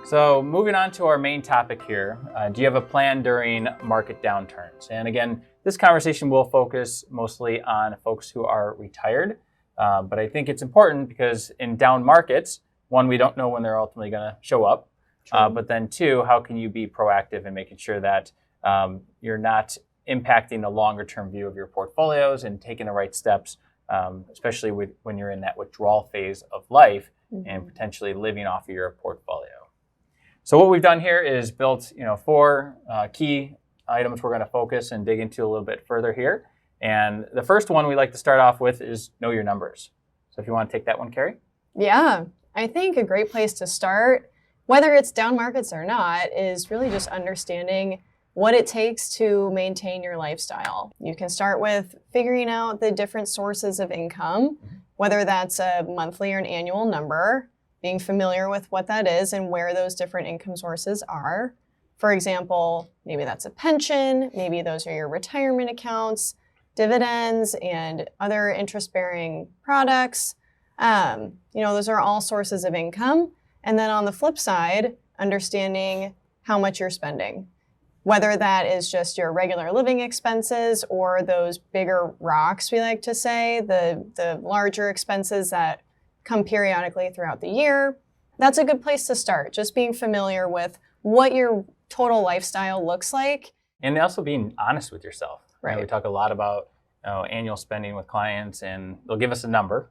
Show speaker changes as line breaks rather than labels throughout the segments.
So moving on to our main topic here, do you have a plan during market downturns? And again, this conversation will focus mostly on folks who are retired, but I think it's important because in down markets, one, we don't know when they're ultimately going to show up, but then two, how can you be proactive in making sure that you're not impacting the longer term view of your portfolios and taking the right steps, especially when you're in that withdrawal phase of life and potentially living off of your portfolio. So what we've done here is built, four key items we're going to focus and dig into a little bit further here. And the first one we like to start off with is know your numbers. So if you want to take that one, Carrie.
Yeah, I think a great place to start, whether it's down markets or not, is really just understanding what it takes to maintain your lifestyle. You can start with figuring out the different sources of income, whether that's a monthly or an annual number, being familiar with what that is and where those different income sources are. For example, maybe that's a pension, maybe those are your retirement accounts, dividends, and other interest-bearing products. Those are all sources of income. And then on the flip side, understanding how much you're spending, whether that is just your regular living expenses or those bigger rocks, we like to say, the larger expenses that come periodically throughout the year. That's a good place to start, just being familiar with what your total lifestyle looks like.
And also being honest with yourself.
Right.
We talk a lot about annual spending with clients, and they'll give us a number,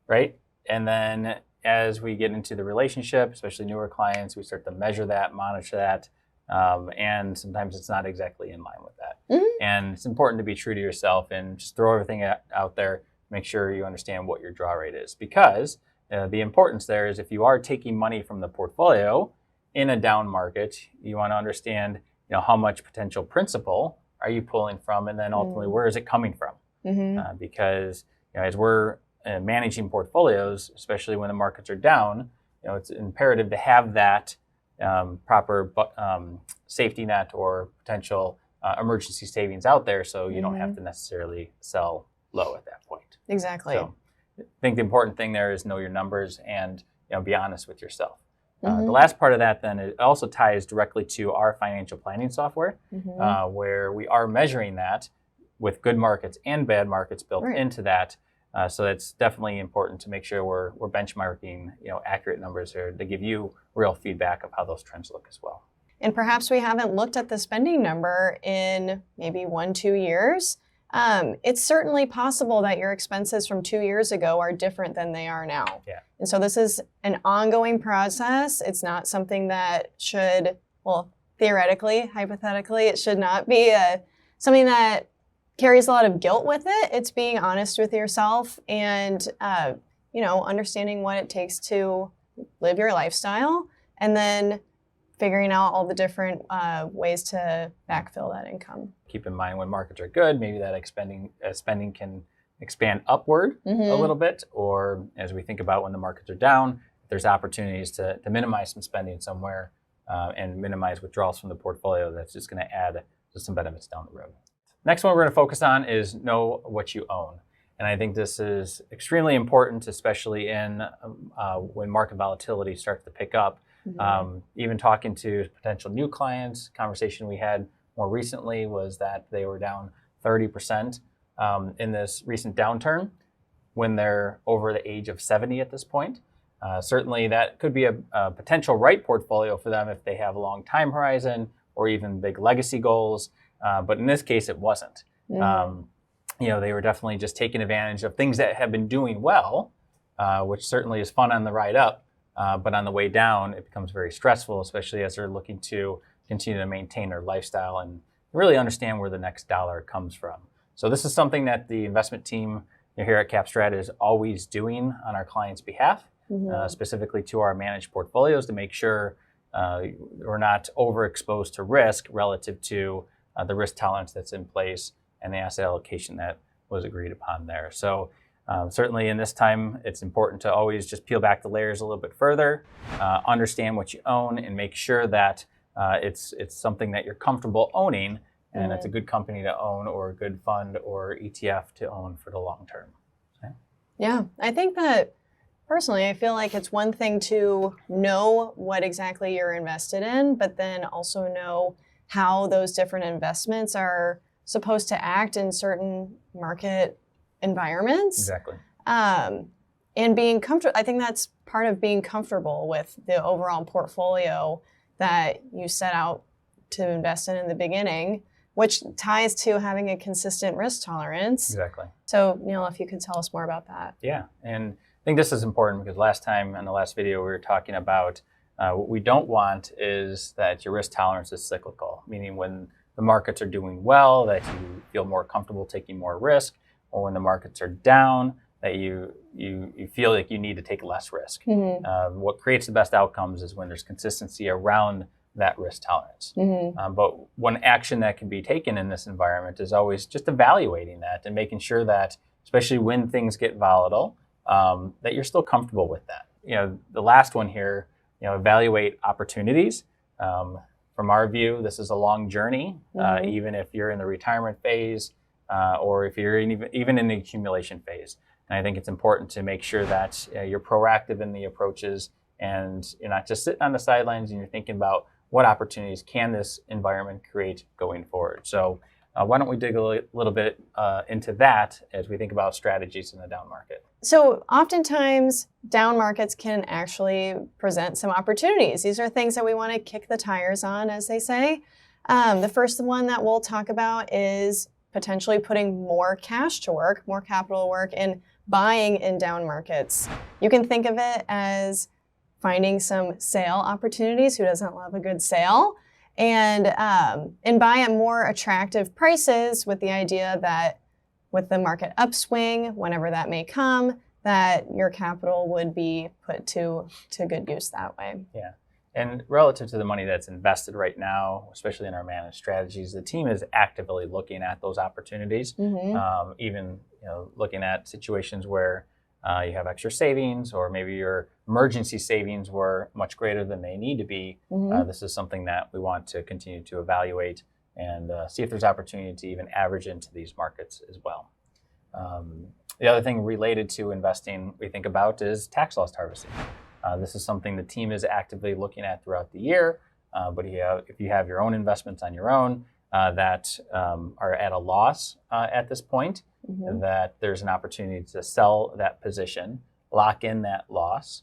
right? And then as we get into the relationship, especially newer clients, we start to measure that, monitor that, and sometimes it's not exactly in line with that. And it's important to be true to yourself and just throw everything out there. Make sure you understand what your draw rate is, because the importance there is if you are taking money from the portfolio in a down market, you want to understand how much potential principal are you pulling from, and then ultimately where is it coming from? Because as we're managing portfolios, especially when the markets are down, it's imperative to have that proper safety net or potential emergency savings out there, so you don't have to necessarily sell low at that point.
Exactly.
So I think the important thing there is know your numbers and be honest with yourself. The last part of that then, it also ties directly to our financial planning software, where we are measuring that with good markets and bad markets built into that. So it's definitely important to make sure we're benchmarking accurate numbers here to give you real feedback of how those trends look as well.
And perhaps we haven't looked at the spending number in maybe 1-2 years. It's certainly possible that your expenses from 2 years ago are different than they are now.
Yeah.
And so this is an ongoing process. It's not something that should, theoretically, hypothetically, it should not be something that carries a lot of guilt with it. It's being honest with yourself and, understanding what it takes to live your lifestyle, and then figuring out all the different ways to backfill that income.
Keep in mind when markets are good, maybe that spending can expand upward a little bit, or as we think about when the markets are down, there's opportunities to minimize some spending somewhere and minimize withdrawals from the portfolio. That's just going to add to some benefits down the road. Next one we're going to focus on is know what you own. And I think this is extremely important, especially in when market volatility starts to pick up. Even talking to potential new clients, conversation we had more recently was that they were down 30% in this recent downturn when they're over the age of 70 at this point. Certainly that could be a potential right portfolio for them if they have a long time horizon or even big legacy goals. But in this case, it wasn't. They were definitely just taking advantage of things that have been doing well, which certainly is fun on the ride up. But on the way down, it becomes very stressful, especially as they're looking to continue to maintain their lifestyle and really understand where the next dollar comes from. So this is something that the investment team here at Capstrat is always doing on our clients' behalf, specifically to our managed portfolios, to make sure we're not overexposed to risk relative to the risk tolerance that's in place and the asset allocation that was agreed upon there. So certainly in this time, it's important to always just peel back the layers a little bit further, understand what you own, and make sure that it's something that you're comfortable owning, and it's a good company to own, or a good fund or ETF to own for the long term. Okay?
Yeah, I think that Personally, I feel like it's one thing to know what exactly you're invested in, but then also know how those different investments are supposed to act in certain market environments.
Exactly.
And being comfortable, I think that's part of being comfortable with the overall portfolio that you set out to invest in the beginning, which ties to having a consistent risk tolerance.
Exactly.
So, Neil, if you could tell us more about that.
Yeah, and I think this is important because last time in the last video we were talking about what we don't want is that your risk tolerance is cyclical, meaning when the markets are doing well, that you feel more comfortable taking more risk, or when the markets are down, that you feel like you need to take less risk.
Mm-hmm.
What creates the best outcomes is when there's consistency around that risk tolerance.
Mm-hmm.
But one action that can be taken in this environment is always just evaluating that and making sure that, especially when things get volatile, that you're still comfortable with that. The last one here, evaluate opportunities. From our view, this is a long journey,
Mm-hmm.
even if you're in the retirement phase or if you're even in the accumulation phase. And I think it's important to make sure that you're proactive in the approaches and you're not just sitting on the sidelines and you're thinking about what opportunities can this environment create going forward. So why don't we dig a little bit into that as we think about strategies in the down market.
So oftentimes down markets can actually present some opportunities. These are things that we want to kick the tires on, as they say. The first one that we'll talk about is potentially putting more cash to work, more capital to work, and buying in down markets. You can think of it as finding some sale opportunities. Who doesn't love a good sale? And buy at more attractive prices with the idea that with the market upswing, whenever that may come, that your capital would be put to good use that way.
Yeah. And relative to the money that's invested right now, especially in our managed strategies, the team is actively looking at those opportunities.
Mm-hmm.
Even looking at situations where you have extra savings, or maybe your emergency savings were much greater than they need to be.
Mm-hmm.
This is something that we want to continue to evaluate and see if there's opportunity to even average into these markets as well. The other thing related to investing we think about is tax loss harvesting. This is something the team is actively looking at throughout the year, but if you have your own investments on your own that are at a loss at this point,
Mm-hmm.
that there's an opportunity to sell that position, lock in that loss,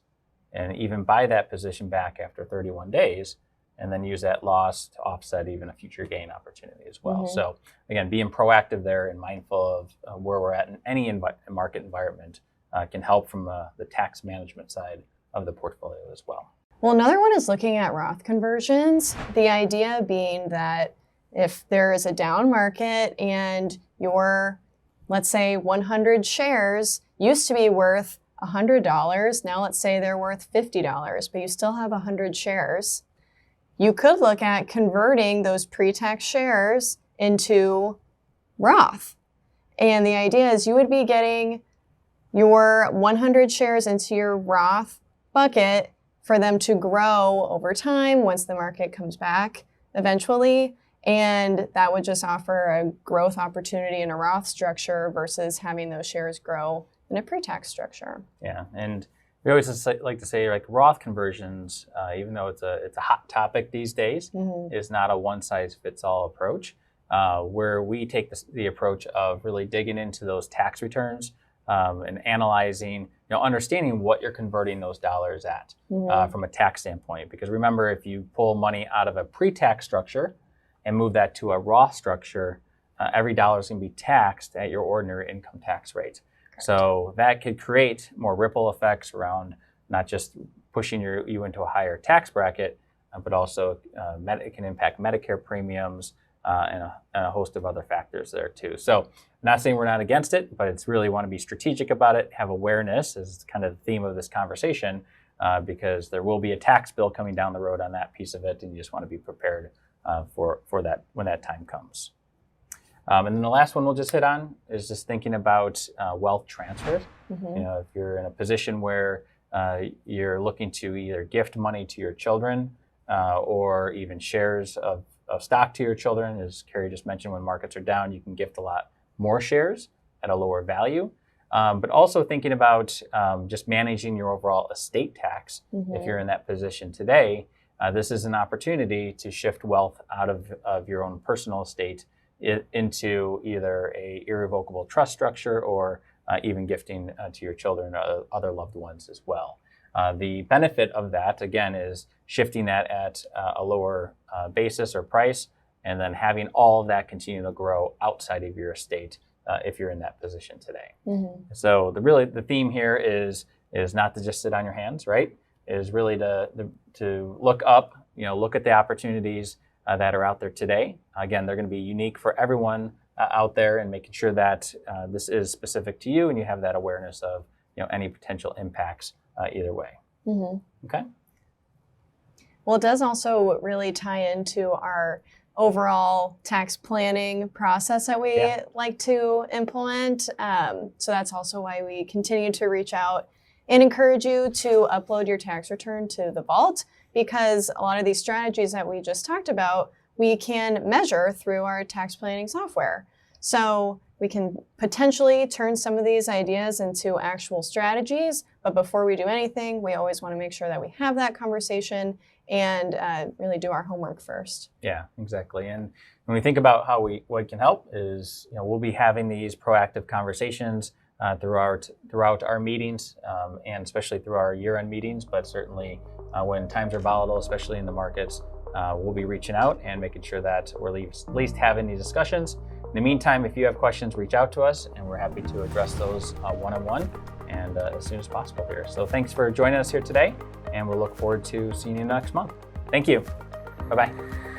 and even buy that position back after 31 days, and then use that loss to offset even a future gain opportunity as well.
Mm-hmm.
So again, being proactive there and mindful of where we're at in any market environment can help from the tax management side of the portfolio as well.
Well, another one is looking at Roth conversions. The idea being that if there is a down market and your, let's say 100 shares used to be worth $100, now let's say they're worth $50, but you still have 100 shares. You could look at converting those pre-tax shares into Roth. And the idea is you would be getting your 100 shares into your Roth bucket for them to grow over time once the market comes back eventually. And that would just offer a growth opportunity in a Roth structure versus having those shares grow in a pre-tax structure.
Yeah, and we always like to say, like, Roth conversions, even though it's a hot topic these days,
Mm-hmm.
is not a one-size-fits-all approach. Where we take the approach of really digging into those tax returns and analyzing, understanding what you're converting those dollars at
Mm-hmm.
from a tax standpoint. Because remember, if you pull money out of a pre-tax structure and move that to a Roth structure, every dollar is going to be taxed at your ordinary income tax rate.
Correct.
So that could create more ripple effects around not just pushing you into a higher tax bracket, but also it can impact Medicare premiums and a host of other factors there too. So I'm not saying we're not against it, but it's really want to be strategic about it, have awareness is kind of the theme of this conversation, because there will be a tax bill coming down the road on that piece of it, and you just want to be prepared for that when that time comes. And then the last one we'll just hit on is just thinking about wealth transfers.
Mm-hmm.
If you're in a position where you're looking to either gift money to your children or even shares of stock to your children, as Carrie just mentioned, when markets are down, you can gift a lot more shares at a lower value. but also thinking about just managing your overall estate tax. If you're in that position today, this is an opportunity to shift wealth out of your own personal estate into either a irrevocable trust structure or even gifting to your children or other loved ones as well. The benefit of that, again, is shifting that at a lower basis or price, and then having all of that continue to grow outside of your estate if you're in that position today. So the theme here is not to just sit on your hands, right? Is really to look up, look at the opportunities that are out there today. Again, they're going to be unique for everyone out there, and making sure that this is specific to you and you have that awareness of any potential impacts either way. Okay.
Well, it does also really tie into our overall tax planning process that we like to implement. So that's also why we continue to reach out and encourage you to upload your tax return to the vault, because a lot of these strategies that we just talked about, we can measure through our tax planning software. So we can potentially turn some of these ideas into actual strategies, but before we do anything, we always want to make sure that we have that conversation and really do our homework first. Yeah,
exactly. And when we think about what can help is, we'll be having these proactive conversations throughout our meetings, and especially through our year-end meetings, but certainly when times are volatile, especially in the markets, we'll be reaching out and making sure that we're at least having these discussions. In the meantime, if you have questions, reach out to us, and we're happy to address those one-on-one and as soon as possible here. So thanks for joining us here today, and we'll look forward to seeing you next month. Thank you. Bye-bye.